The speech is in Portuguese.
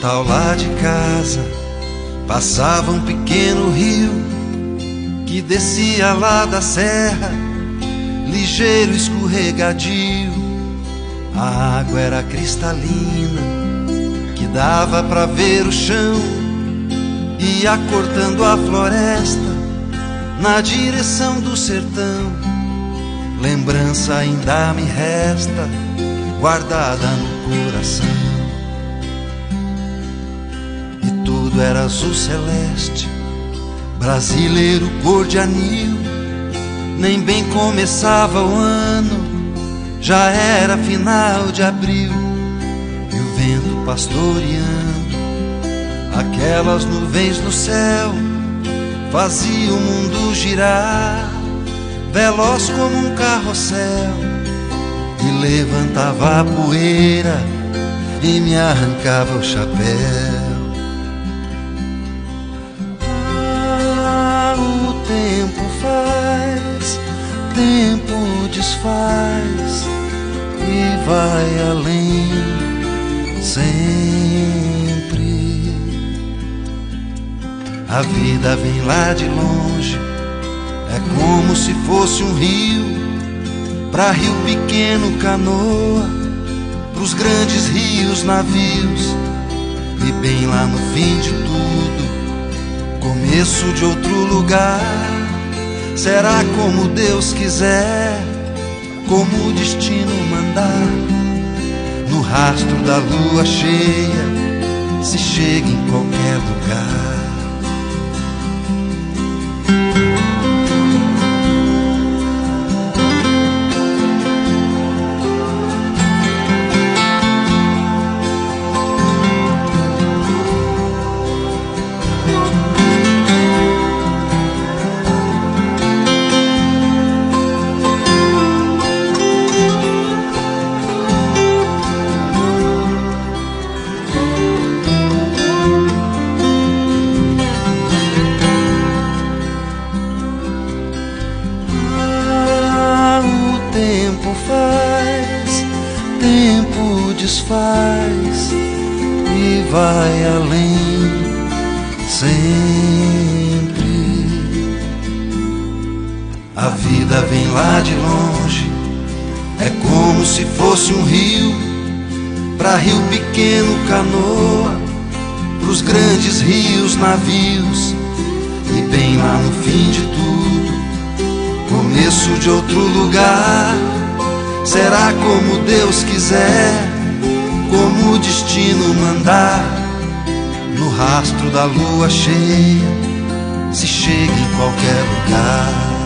quintal lá de casa passava um pequeno rio que descia lá da serra, ligeiro, escorregadio. A água era cristalina, que dava pra ver o chão, ia cortando a floresta na direção do sertão. Lembrança ainda me resta, guardada no coração. E tudo era azul celeste, brasileiro cor de anil. Nem bem começava o ano, já era final de abril. E o vento pastoreando aquelas nuvens no céu fazia o mundo girar, veloz como um carrossel, e levantava a poeira e me arrancava o chapéu. Ah, o tempo faz, tempo desfaz e vai além sempre. A vida vem lá de longe, é como se fosse um rio, pra rio pequeno canoa, pros grandes rios navios. E bem lá no fim de tudo, começo de outro lugar. Será como Deus quiser, como o destino mandar. No rastro da lua cheia se chega em qualquer lugar. Tempo faz, tempo desfaz e vai além sempre. A vida vem lá de longe, é como se fosse um rio, pra rio pequeno canoa, pros grandes rios navios. E bem lá no fim de tudo, começo de outro lugar. Será como Deus quiser, como o destino mandar. No rastro da lua cheia se chega em qualquer lugar.